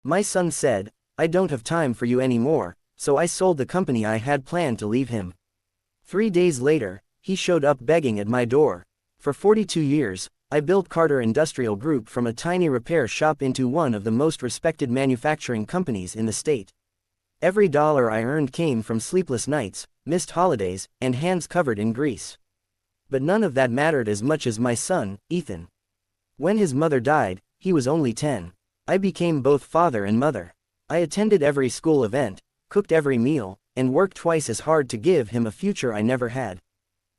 My son said, "I don't have time for you anymore," so I sold the company I had planned to leave him. 3 days later, he showed up begging at my door. For 42 years, I built Carter Industrial Group from a tiny repair shop into one of the most respected manufacturing companies in the state. Every dollar I earned came from sleepless nights, missed holidays, and hands covered in grease. But none of that mattered as much as my son, Ethan. When his mother died, he was only 10. I became both father and mother. I attended every school event, cooked every meal, and worked twice as hard to give him a future I never had.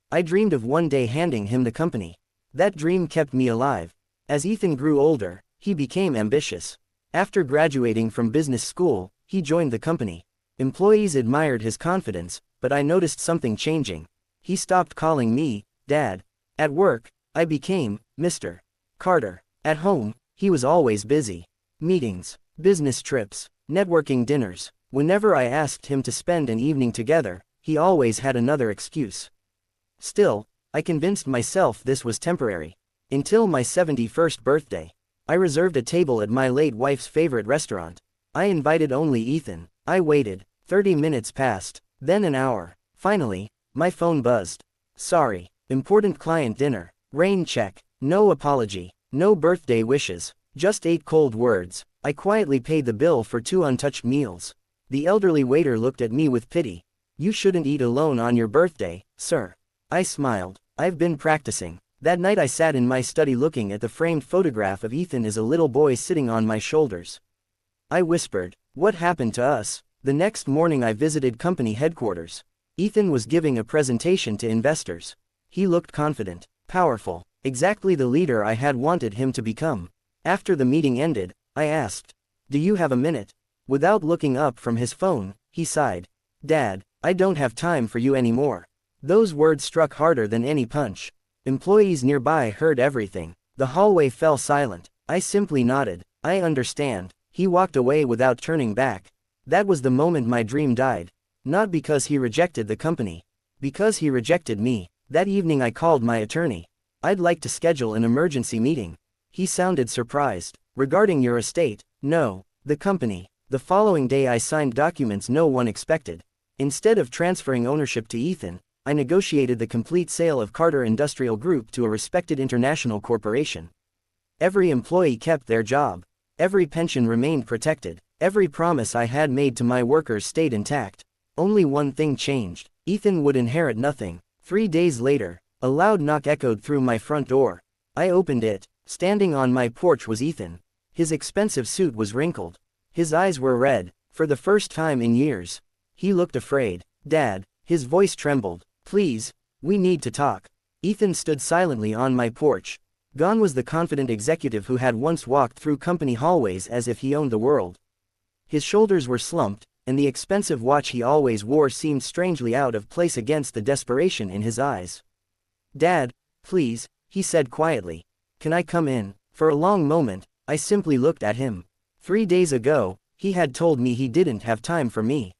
I dreamed of one day handing him the company. That dream kept me alive. As Ethan grew older, he became ambitious. After graduating from business school, he joined the company. Employees admired his confidence, but I noticed something changing. He stopped calling me Dad. At work, I became Mr. Carter. At home, he was always busy. Meetings, business trips, networking dinners. Whenever I asked him to spend an evening together, he always had another excuse. Still, I convinced myself this was temporary. Until my 71st birthday. I reserved a table at my late wife's favorite restaurant. I invited only Ethan. I waited. 30 minutes passed, then an hour. Finally, my phone buzzed. Sorry, important client dinner. Rain check. No apology. No birthday wishes. Just 8 cold words. I quietly paid the bill for 2 untouched meals. The elderly waiter looked at me with pity. "You shouldn't eat alone on your birthday, sir." I smiled. "I've been practicing." That night I sat in my study looking at the framed photograph of Ethan as a little boy sitting on my shoulders. I whispered, "What happened to us?" The next morning I visited company headquarters. Ethan was giving a presentation to investors. He looked confident, powerful, exactly the leader I had wanted him to become. After the meeting ended, I asked, "Do you have a minute?" Without looking up from his phone, he sighed. "Dad, I don't have time for you anymore." Those words struck harder than any punch. Employees nearby heard everything. The hallway fell silent. I simply nodded. "I understand." He walked away without turning back. That was the moment my dream died. Not because he rejected the company. Because he rejected me. That evening I called my attorney. "I'd like to schedule an emergency meeting." He sounded surprised. "Regarding your estate?" "No, the company." The following day I signed documents no one expected. Instead of transferring ownership to Ethan, I negotiated the complete sale of Carter Industrial Group to a respected international corporation. Every employee kept their job. Every pension remained protected. Every promise I had made to my workers stayed intact. Only one thing changed. Ethan would inherit nothing. 3 days later, a loud knock echoed through my front door. I opened it. Standing on my porch was Ethan. His expensive suit was wrinkled. His eyes were red, for the first time in years. He looked afraid. "Dad," his voice trembled. "Please, we need to talk." Ethan stood silently on my porch. Gone was the confident executive who had once walked through company hallways as if he owned the world. His shoulders were slumped, and the expensive watch he always wore seemed strangely out of place against the desperation in his eyes. "Dad, please," he said quietly. "Can I come in?" For a long moment, I simply looked at him. 3 days ago, he had told me he didn't have time for me.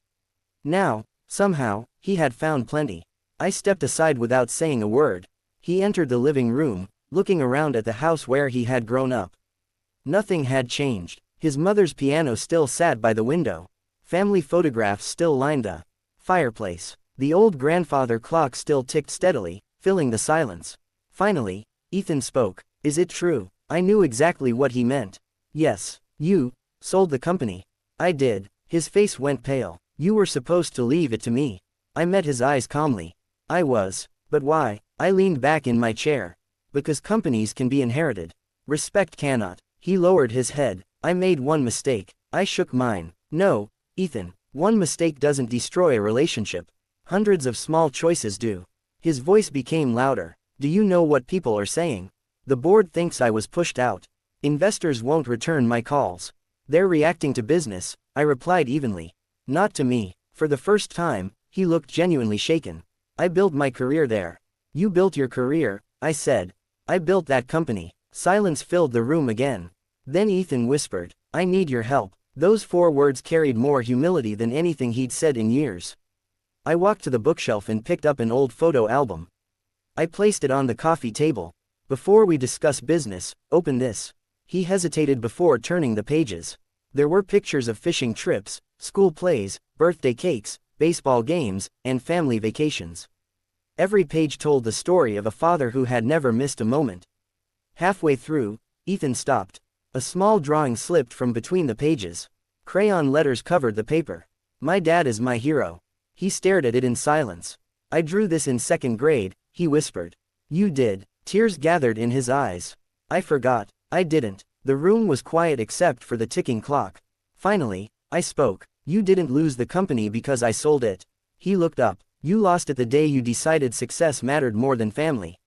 Now, somehow, he had found plenty. I stepped aside without saying a word. He entered the living room, looking around at the house where he had grown up. Nothing had changed. His mother's piano still sat by the window. Family photographs still lined the fireplace. The old grandfather clock still ticked steadily, filling the silence. Finally, Ethan spoke. "Is it true?" I knew exactly what he meant. "Yes, you sold the company." "I did." His face went pale. "You were supposed to leave it to me." I met his eyes calmly. "I was. But why?" I leaned back in my chair. "Because companies can be inherited. Respect cannot." He lowered his head. "I made one mistake." I shook mine. "No, Ethan, one mistake doesn't destroy a relationship. Hundreds of small choices do." His voice became louder. "Do you know what people are saying? The board thinks I was pushed out. Investors won't return my calls. They're reacting to business," I replied evenly. "Not to me." For the first time, he looked genuinely shaken. "I built my career there." "You built your career," I said. "I built that company." Silence filled the room again. Then Ethan whispered, "I need your help." Those 4 words carried more humility than anything he'd said in years. I walked to the bookshelf and picked up an old photo album. I placed it on the coffee table. "Before we discuss business, open this." He hesitated before turning the pages. There were pictures of fishing trips, school plays, birthday cakes, baseball games, and family vacations. Every page told the story of a father who had never missed a moment. Halfway through, Ethan stopped. A small drawing slipped from between the pages. Crayon letters covered the paper. "My dad is my hero." He stared at it in silence. "I drew this in second grade," he whispered. "You did." Tears gathered in his eyes. "I forgot." "I didn't." The room was quiet except for the ticking clock. Finally, I spoke. "You didn't lose the company because I sold it." He looked up. "You lost it the day you decided success mattered more than family."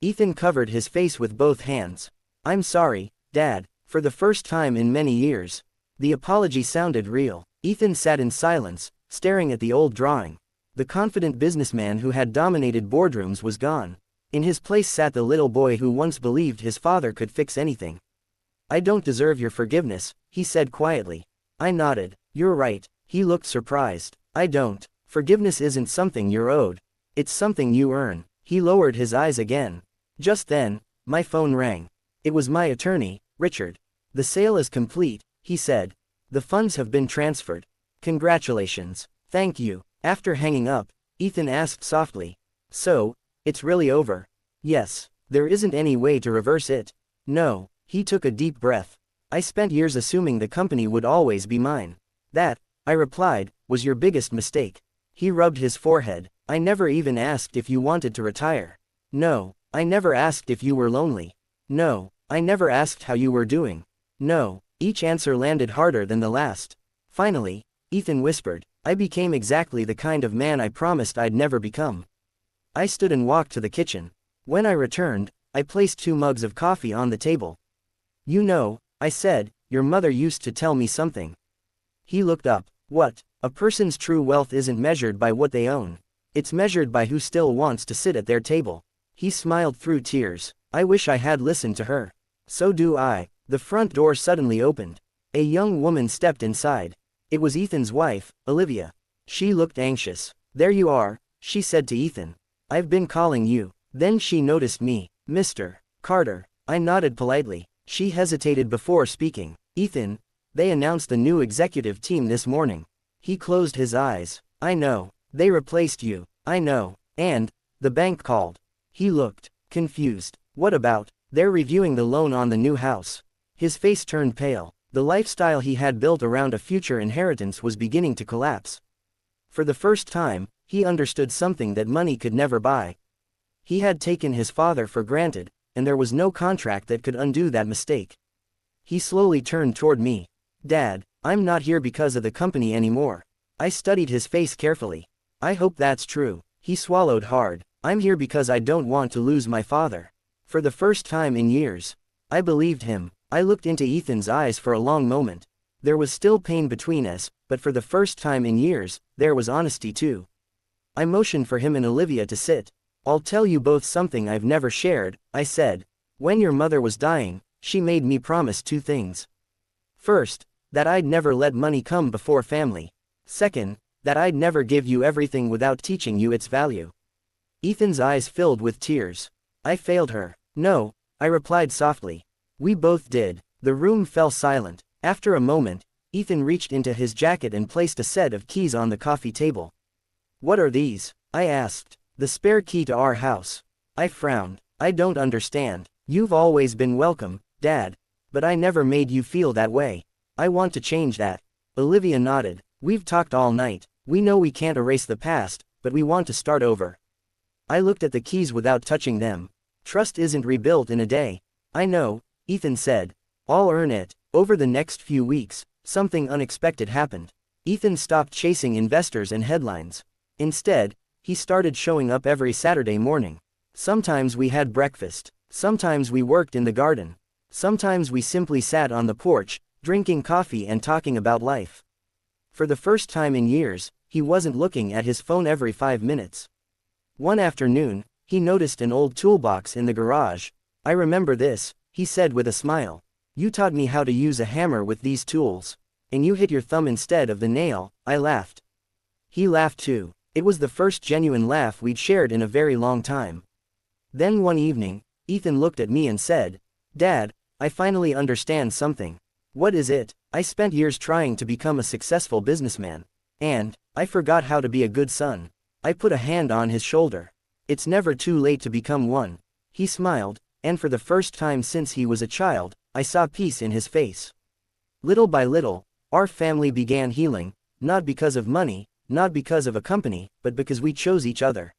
Ethan covered his face with both hands. "I'm sorry, Dad," for the first time in many years. The apology sounded real. Ethan sat in silence, staring at the old drawing. The confident businessman who had dominated boardrooms was gone. In his place sat the little boy who once believed his father could fix anything. "I don't deserve your forgiveness," he said quietly. I nodded. "You're right." He looked surprised. "I don't. Forgiveness isn't something you're owed. It's something you earn." He lowered his eyes again. Just then, my phone rang. It was my attorney, Richard. "The sale is complete," he said. "The funds have been transferred." "Congratulations." "Thank you." After hanging up, Ethan asked softly, "So, it's really over?" "Yes. There isn't any way to reverse it." "No." He took a deep breath. "I spent years assuming the company would always be mine." "That," I replied, "was your biggest mistake." He rubbed his forehead. "I never even asked if you wanted to retire." "No." "I never asked if you were lonely." "No." "I never asked how you were doing." "No." Each answer landed harder than the last. Finally, Ethan whispered, "I became exactly the kind of man I promised I'd never become." I stood and walked to the kitchen. When I returned, I placed 2 mugs of coffee on the table. "You know," I said, "your mother used to tell me something." He looked up. "What?" "A person's true wealth isn't measured by what they own. It's measured by who still wants to sit at their table." He smiled through tears. I wish I had listened to her. "So do I." The front door suddenly opened. A young woman stepped inside. It was Ethan's wife, Olivia. She looked anxious. "There you are," she said to Ethan. "I've been calling you." Then she noticed me. "Mr. Carter." I nodded politely. She hesitated before speaking. "Ethan, they announced the new executive team this morning." He closed his eyes. "I know. They replaced you." "I know. And the bank called." He looked confused. "What about?" "They're reviewing the loan on the new house." His face turned pale. The lifestyle he had built around a future inheritance was beginning to collapse. For the first time, he understood something that money could never buy. He had taken his father for granted, and there was no contract that could undo that mistake. He slowly turned toward me. "Dad, I'm not here because of the company anymore." I studied his face carefully. "I hope that's true." He swallowed hard. "I'm here because I don't want to lose my father." For the first time in years, I believed him. I looked into Ethan's eyes for a long moment. There was still pain between us, but for the first time in years, there was honesty too. I motioned for him and Olivia to sit. "I'll tell you both something I've never shared," I said. "When your mother was dying, she made me promise 2 things. First, that I'd never let money come before family. Second, that I'd never give you everything without teaching you its value." Ethan's eyes filled with tears. "I failed her." "No," I replied softly. "We both did." The room fell silent. After a moment, Ethan reached into his jacket and placed a set of keys on the coffee table. "What are these?" I asked. "The spare key to our house." I frowned. "I don't understand." "You've always been welcome, Dad. But I never made you feel that way. I want to change that." Olivia nodded. "We've talked all night. We know we can't erase the past, but we want to start over." I looked at the keys without touching them. "Trust isn't rebuilt in a day." "I know," Ethan said. "I'll earn it." Over the next few weeks, something unexpected happened. Ethan stopped chasing investors and headlines. Instead, he started showing up every Saturday morning. Sometimes we had breakfast. Sometimes we worked in the garden. Sometimes we simply sat on the porch, drinking coffee and talking about life. For the first time in years, he wasn't looking at his phone every 5 minutes. One afternoon, he noticed an old toolbox in the garage. "I remember this," he said with a smile. "You taught me how to use a hammer with these tools. And you hit your thumb instead of the nail." I laughed. He laughed too. It was the first genuine laugh we'd shared in a very long time. Then one evening, Ethan looked at me and said, "Dad, I finally understand something." What is it? I spent years trying to become a successful businessman. And I forgot how to be a good son. I put a hand on his shoulder. It's never too late to become one. He smiled, and for the first time since he was a child, I saw peace in his face. Little by little, our family began healing, not because of money, not because of a company, but because we chose each other.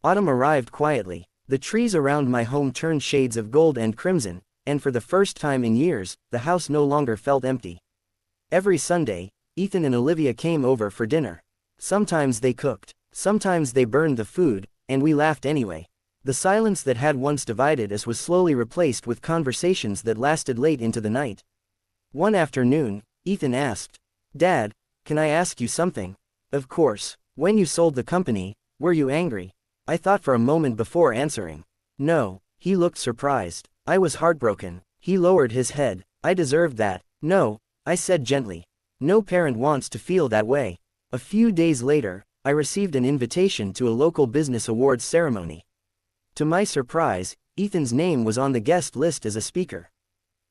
Autumn arrived quietly. The trees around my home turned shades of gold and crimson, and for the first time in years, the house no longer felt empty. Every Sunday, Ethan and Olivia came over for dinner. Sometimes they cooked, sometimes they burned the food, and we laughed anyway. The silence that had once divided us was slowly replaced with conversations that lasted late into the night. One afternoon, Ethan asked, "Dad, can I ask you something?" "Of course. When you sold the company, were you angry?" I thought for a moment before answering. "No." He looked surprised. "I was heartbroken." He lowered his head. "I deserved that." "No," I said gently. "No parent wants to feel that way." A few days later, I received an invitation to a local business awards ceremony. To my surprise, Ethan's name was on the guest list as a speaker.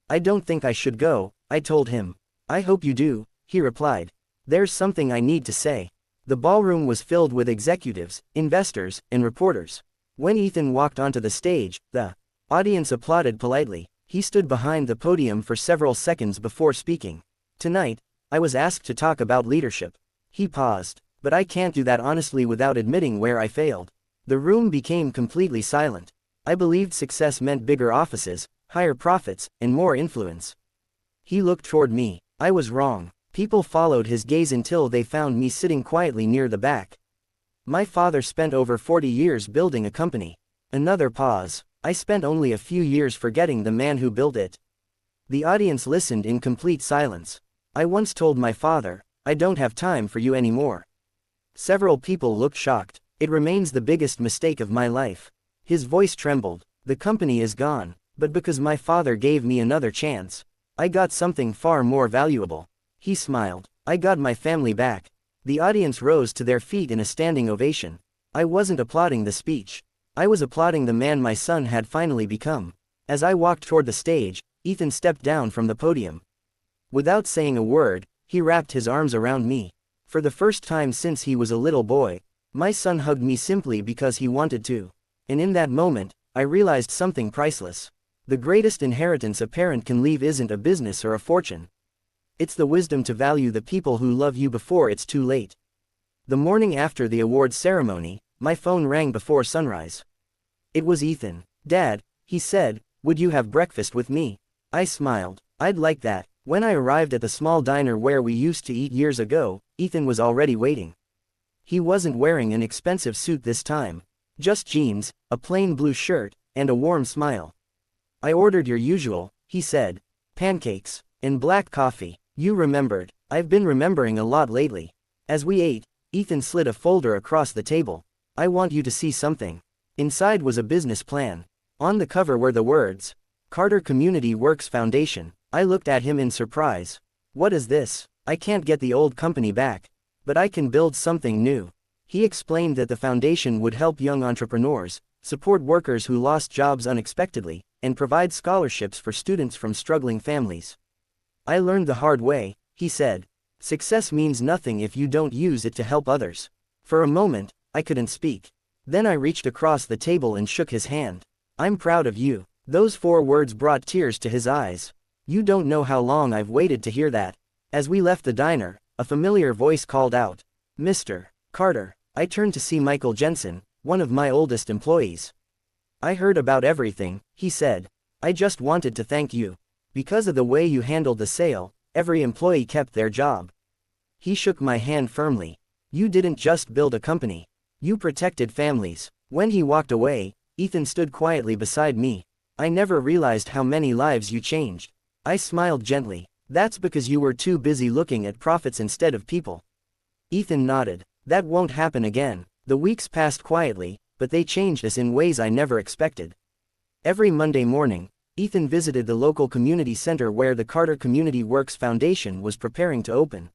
"I don't think I should go," I told him. "I hope you do," he replied. "There's something I need to say." The ballroom was filled with executives, investors, and reporters. When Ethan walked onto the stage, the audience applauded politely. He stood behind the podium for several seconds before speaking. "Tonight, I was asked to talk about leadership." He paused. "But I can't do that honestly without admitting where I failed." The room became completely silent. I believed success meant bigger offices, higher profits, and more influence. He looked toward me. I was wrong. People followed his gaze until they found me sitting quietly near the back. "My father spent over 40 years building a company." Another pause. "I spent only a few years forgetting the man who built it." The audience listened in complete silence. "I once told my father, 'I don't have time for you anymore.'" Several people looked shocked. "It remains the biggest mistake of my life." His voice trembled. "The company is gone, but because my father gave me another chance, I got something far more valuable." He smiled. "I got my family back." The audience rose to their feet in a standing ovation. I wasn't applauding the speech. I was applauding the man my son had finally become. As I walked toward the stage, Ethan stepped down from the podium. Without saying a word, he wrapped his arms around me. For the first time since he was a little boy, my son hugged me simply because he wanted to. And in that moment, I realized something priceless. The greatest inheritance a parent can leave isn't a business or a fortune. It's the wisdom to value the people who love you before it's too late. The morning after the awards ceremony, my phone rang before sunrise. It was Ethan. "Dad," he said, "would you have breakfast with me?" I smiled. "I'd like that." When I arrived at the small diner where we used to eat years ago, Ethan was already waiting. He wasn't wearing an expensive suit this time. Just jeans, a plain blue shirt, and a warm smile. "I ordered your usual," he said. "Pancakes, and black coffee." "You remembered." "I've been remembering a lot lately." As we ate, Ethan slid a folder across the table. "I want you to see something." Inside was a business plan. On the cover were the words, "Carter Community Works Foundation." I looked at him in surprise. "What is this?" "I can't get the old company back. But I can build something new." He explained that the foundation would help young entrepreneurs, support workers who lost jobs unexpectedly, and provide scholarships for students from struggling families. "I learned the hard way," he said. "Success means nothing if you don't use it to help others." For a moment, I couldn't speak. Then I reached across the table and shook his hand. "I'm proud of you." Those 4 words brought tears to his eyes. "You don't know how long I've waited to hear that." As we left the diner, a familiar voice called out, "Mr. Carter." I turned to see Michael Jensen, one of my oldest employees. "I heard about everything," he said. "I just wanted to thank you. Because of the way you handled the sale, every employee kept their job." He shook my hand firmly. "You didn't just build a company. You protected families." When he walked away, Ethan stood quietly beside me. "I never realized how many lives you changed." I smiled gently. "That's because you were too busy looking at profits instead of people." Ethan nodded. "That won't happen again." The weeks passed quietly, but they changed us in ways I never expected. Every Monday morning, Ethan visited the local community center where the Carter Community Works Foundation was preparing to open.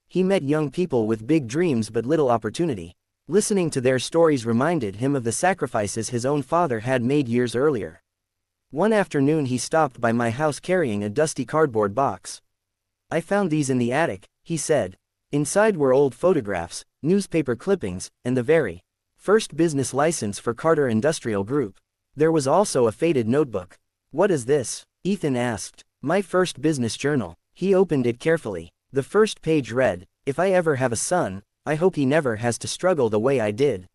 He met young people with big dreams but little opportunity. Listening to their stories reminded him of the sacrifices his own father had made years earlier. One afternoon he stopped by my house carrying a dusty cardboard box. "I found these in the attic," he said. Inside were old photographs, newspaper clippings, and the very first business license for Carter Industrial Group. There was also a faded notebook. "What is this?" Ethan asked. "My first business journal." He opened it carefully. The first page read, "If I ever have a son, I hope he never has to struggle the way I did."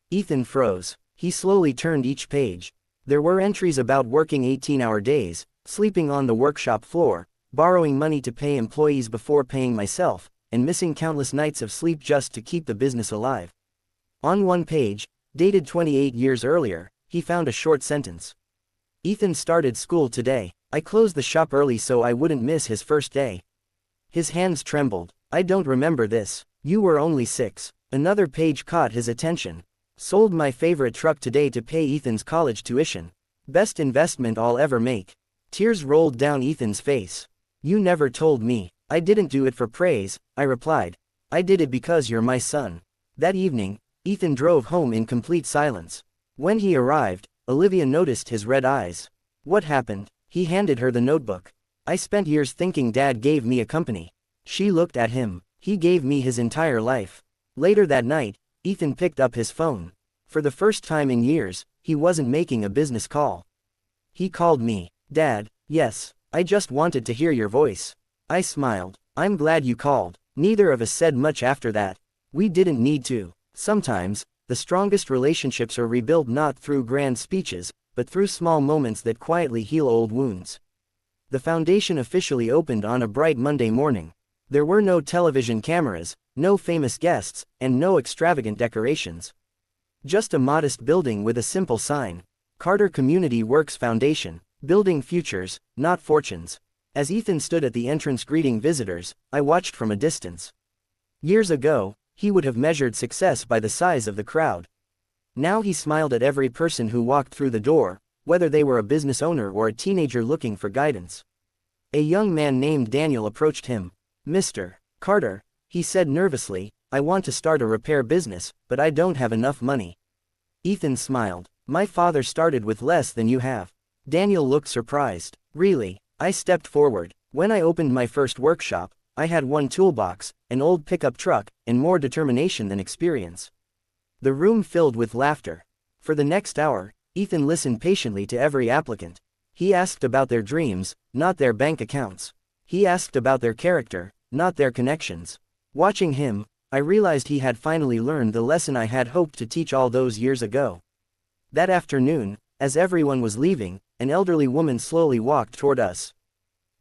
Ethan froze. He slowly turned each page. There were entries about working 18-hour days, sleeping on the workshop floor, borrowing money to pay employees before paying myself, and missing countless nights of sleep just to keep the business alive. On one page, dated 28 years earlier, he found a short sentence. "Ethan started school today. I closed the shop early so I wouldn't miss his first day." His hands trembled. "I don't remember this. You were only 6. Another page caught his attention. "Sold my favorite truck today to pay Ethan's college tuition. Best investment I'll ever make." Tears rolled down Ethan's face. "You never told me." "I didn't do it for praise," I replied. "I did it because you're my son." That evening, Ethan drove home in complete silence. When he arrived, Olivia noticed his red eyes. "What happened?" He handed her the notebook. "I spent years thinking Dad gave me a company." She looked at him. "He gave me his entire life." Later that night, Ethan picked up his phone. For the first time in years, he wasn't making a business call. He called me. "Dad." "Yes, I just wanted to hear your voice." I smiled. "I'm glad you called." Neither of us said much after that. We didn't need to. Sometimes, the strongest relationships are rebuilt not through grand speeches, but through small moments that quietly heal old wounds. The foundation officially opened on a bright Monday morning. There were no television cameras, no famous guests, and no extravagant decorations. Just a modest building with a simple sign. Carter Community Works Foundation, building futures, not fortunes. As Ethan stood at the entrance greeting visitors, I watched from a distance. Years ago, he would have measured success by the size of the crowd. Now he smiled at every person who walked through the door, whether they were a business owner or a teenager looking for guidance. A young man named Daniel approached him. "Mr. Carter," he said nervously, "I want to start a repair business, but I don't have enough money." Ethan smiled. "My father started with less than you have." Daniel looked surprised. "Really?" I stepped forward. "When I opened my first workshop, I had one toolbox, an old pickup truck, and more determination than experience." The room filled with laughter. For the next hour, Ethan listened patiently to every applicant. He asked about their dreams, not their bank accounts. He asked about their character, not their connections. Watching him, I realized he had finally learned the lesson I had hoped to teach all those years ago. That afternoon, as everyone was leaving, an elderly woman slowly walked toward us.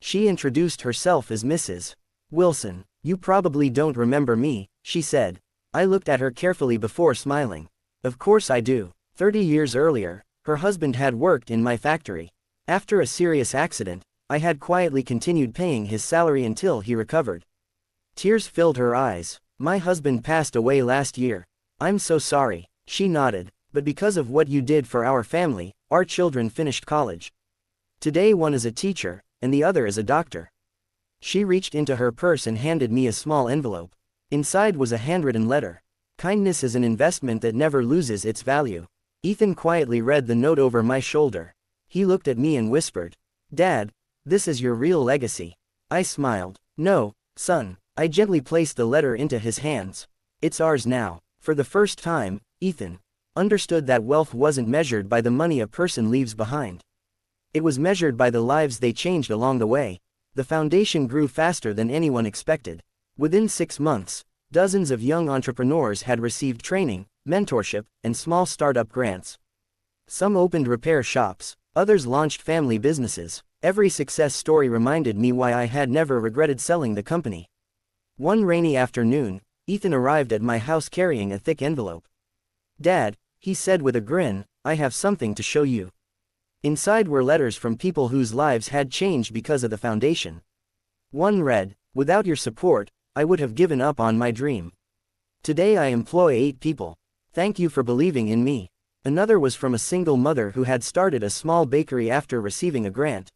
She introduced herself as Mrs. Wilson. "You probably don't remember me," she said. I looked at her carefully before smiling. "Of course I do. 30 years earlier, her husband had worked in my factory. After a serious accident, I had quietly continued paying his salary until he recovered." Tears filled her eyes. "My husband passed away last year." "I'm so sorry." She nodded. "But because of what you did for our family, our children finished college. Today one is a teacher, and the other is a doctor." She reached into her purse and handed me a small envelope. Inside was a handwritten letter. "Kindness is an investment that never loses its value." Ethan quietly read the note over my shoulder. He looked at me and whispered, "Dad, this is your real legacy." I smiled. "No, son." I gently placed the letter into his hands. "It's ours now." For the first time, Ethan understood that wealth wasn't measured by the money a person leaves behind. It was measured by the lives they changed along the way. The foundation grew faster than anyone expected. Within 6 months, dozens of young entrepreneurs had received training, mentorship, and small startup grants. Some opened repair shops, others launched family businesses. Every success story reminded me why I had never regretted selling the company. One rainy afternoon, Ethan arrived at my house carrying a thick envelope. "Dad," he said with a grin, "I have something to show you." Inside were letters from people whose lives had changed because of the foundation. One read, "Without your support, I would have given up on my dream. Today I employ 8 people. Thank you for believing in me." Another was from a single mother who had started a small bakery after receiving a grant.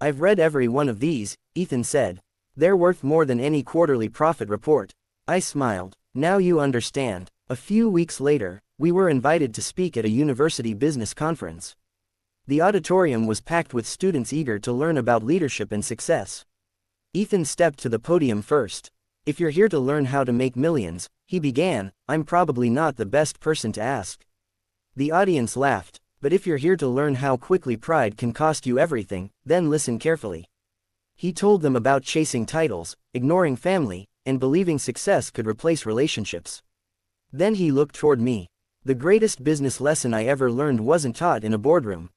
"I've read every one of these," Ethan said. "They're worth more than any quarterly profit report." I smiled. "Now you understand." A few weeks later, we were invited to speak at a university business conference. The auditorium was packed with students eager to learn about leadership and success. Ethan stepped to the podium first. "If you're here to learn how to make millions," he began, "I'm probably not the best person to ask." The audience laughed. "But if you're here to learn how quickly pride can cost you everything, then listen carefully." He told them about chasing titles, ignoring family, and believing success could replace relationships. Then he looked toward me. "The greatest business lesson I ever learned wasn't taught in a boardroom.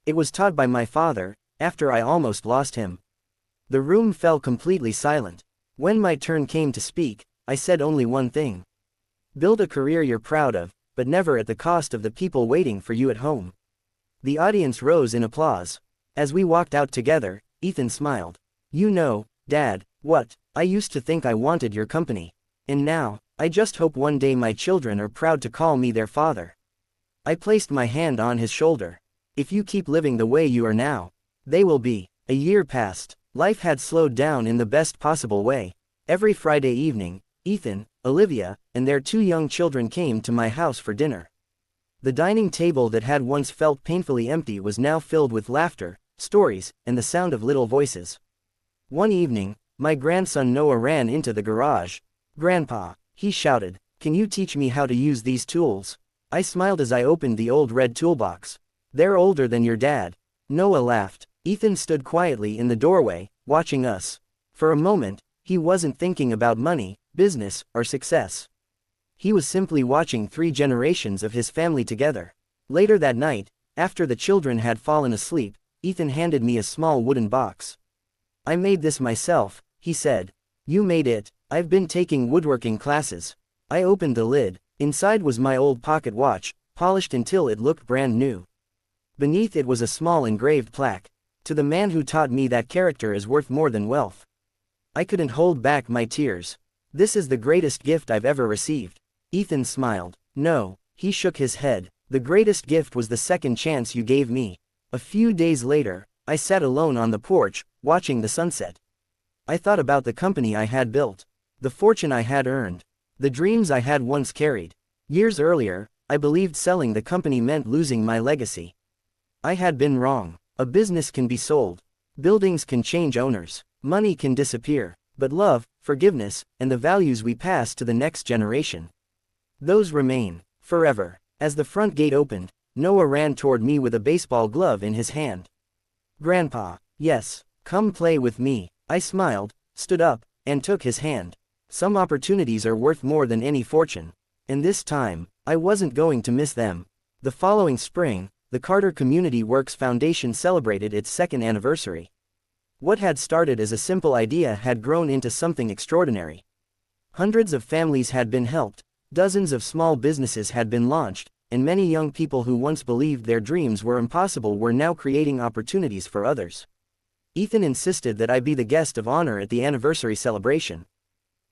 It was taught by my father, after I almost lost him." The room fell completely silent. When my turn came to speak, I said only one thing. "Build a career you're proud of, but never at the cost of the people waiting for you at home." The audience rose in applause. As we walked out together, Ethan smiled. "You know, Dad, what? I used to think I wanted your company. And now, I just hope one day my children are proud to call me their father." I placed my hand on his shoulder. "If you keep living the way you are now, they will be." A year passed. Life had slowed down in the best possible way. Every Friday evening, Ethan, Olivia, and their 2 young children came to my house for dinner. The dining table that had once felt painfully empty was now filled with laughter, stories, and the sound of little voices. One evening, my grandson Noah ran into the garage. "Grandpa," he shouted, "can you teach me how to use these tools?" I smiled as I opened the old red toolbox. "They're older than your dad." Noah laughed. Ethan stood quietly in the doorway, watching us. For a moment, he wasn't thinking about money, business, or success. He was simply watching 3 generations of his family together. Later that night, after the children had fallen asleep, Ethan handed me a small wooden box. "I made this myself," he said. "You made it." "I've been taking woodworking classes." I opened the lid. Inside was my old pocket watch, polished until it looked brand new. Beneath it was a small engraved plaque. "To the man who taught me that character is worth more than wealth." I couldn't hold back my tears. "This is the greatest gift I've ever received." Ethan smiled. "No," he shook his head. "The greatest gift was the second chance you gave me." A few days later, I sat alone on the porch, watching the sunset. I thought about the company I had built, the fortune I had earned, the dreams I had once carried. Years earlier, I believed selling the company meant losing my legacy. I had been wrong. A business can be sold. Buildings can change owners. Money can disappear. But love, forgiveness, and the values we pass to the next generation, those remain forever. As the front gate opened, Noah ran toward me with a baseball glove in his hand. "Grandpa." "Yes, come play with me." I smiled, stood up, and took his hand. Some opportunities are worth more than any fortune. And this time, I wasn't going to miss them. The following spring, the Carter Community Works Foundation celebrated its 2nd anniversary. What had started as a simple idea had grown into something extraordinary. Hundreds of families had been helped, dozens of small businesses had been launched, and many young people who once believed their dreams were impossible were now creating opportunities for others. Ethan insisted that I be the guest of honor at the anniversary celebration.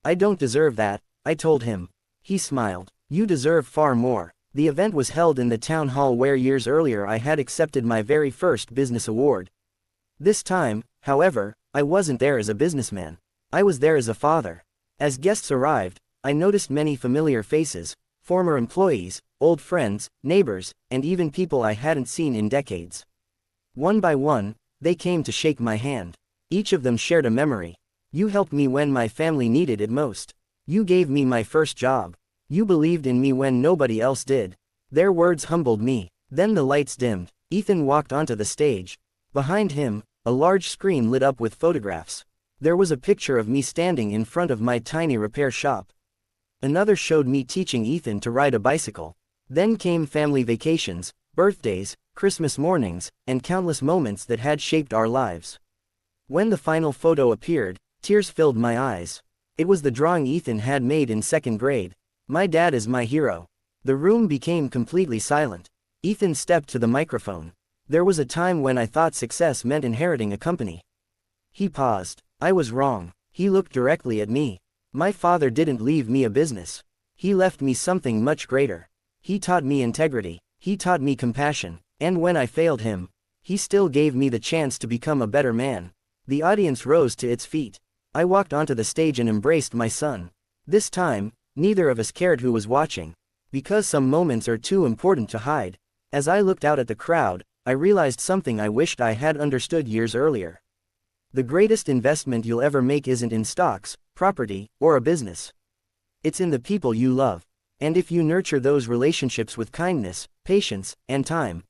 "I don't deserve that," I told him. He smiled. "You deserve far more." The event was held in the town hall where years earlier I had accepted my very first business award. This time, however, I wasn't there as a businessman. I was there as a father. As guests arrived, I noticed many familiar faces, former employees, old friends, neighbors, and even people I hadn't seen in decades. One by one, they came to shake my hand. Each of them shared a memory. "You helped me when my family needed it most. You gave me my first job. You believed in me when nobody else did." Their words humbled me. Then the lights dimmed. Ethan walked onto the stage. Behind him, a large screen lit up with photographs. There was a picture of me standing in front of my tiny repair shop. Another showed me teaching Ethan to ride a bicycle. Then came family vacations, birthdays, Christmas mornings, and countless moments that had shaped our lives. When the final photo appeared, tears filled my eyes. It was the drawing Ethan had made in 2nd grade. "My dad is my hero." The room became completely silent. Ethan stepped to the microphone. "There was a time when I thought success meant inheriting a company." He paused. I was wrong. He looked directly at me. "My father didn't leave me a business. He left me something much greater. He taught me integrity. He taught me compassion. And when I failed him, he still gave me the chance to become a better man." The audience rose to its feet. I walked onto the stage and embraced my son. This time, neither of us cared who was watching. Because some moments are too important to hide. As I looked out at the crowd, I realized something I wished I had understood years earlier. The greatest investment you'll ever make isn't in stocks, property, or a business. It's in the people you love. And if you nurture those relationships with kindness, patience, and time,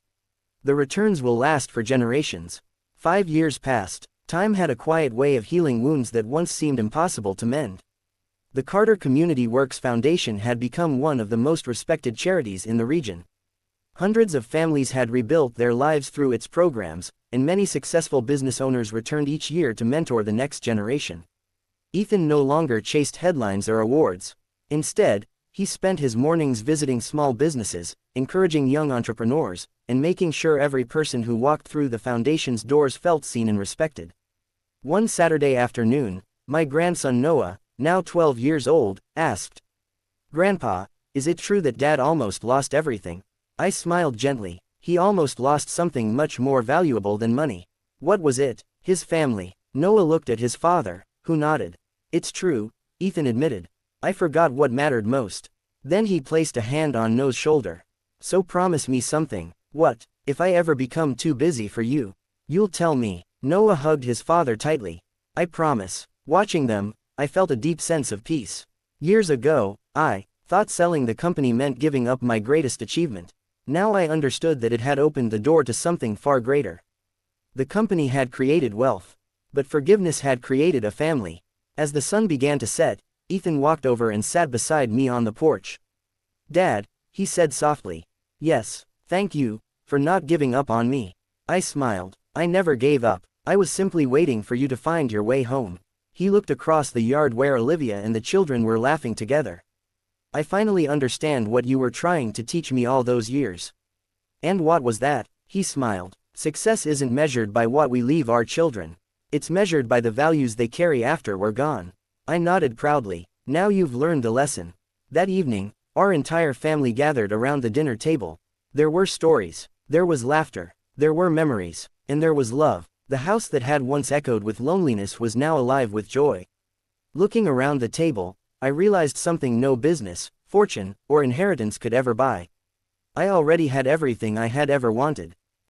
the returns will last for generations. 5 years passed. Time had a quiet way of healing wounds that once seemed impossible to mend. The Carter Community Works Foundation had become one of the most respected charities in the region. Hundreds of families had rebuilt their lives through its programs, and many successful business owners returned each year to mentor the next generation. Ethan no longer chased headlines or awards. Instead, he spent his mornings visiting small businesses, encouraging young entrepreneurs, and making sure every person who walked through the foundation's doors felt seen and respected. One Saturday afternoon, my grandson Noah, now 12 years old, asked, "Grandpa, is it true that Dad almost lost everything?" I smiled gently. He almost lost something much more valuable than money. What was it? His family. Noah looked at his father, who nodded. "It's true," Ethan admitted. "I forgot what mattered most." Then he placed a hand on Noah's shoulder. "So promise me something." "What?" "If I ever become too busy for you, you'll tell me." Noah hugged his father tightly. "I promise." Watching them, I felt a deep sense of peace. Years ago, I thought selling the company meant giving up my greatest achievement. Now I understood that it had opened the door to something far greater. The company had created wealth, but forgiveness had created a family. As the sun began to set, Ethan walked over and sat beside me on the porch. "Dad," he said softly. "Yes, thank you for not giving up on me." I smiled. "I never gave up. I was simply waiting for you to find your way home." He looked across the yard where Olivia and the children were laughing together. "I finally understand what you were trying to teach me all those years." "And what was that?" He smiled. "Success isn't measured by what we leave our children. It's measured by the values they carry after we're gone." I nodded proudly. "Now you've learned the lesson." That evening, our entire family gathered around the dinner table. There were stories. There was laughter. There were memories. And there was love. The house that had once echoed with loneliness was now alive with joy. Looking around the table, I realized something no business, fortune, or inheritance could ever buy. I already had everything I had ever wanted.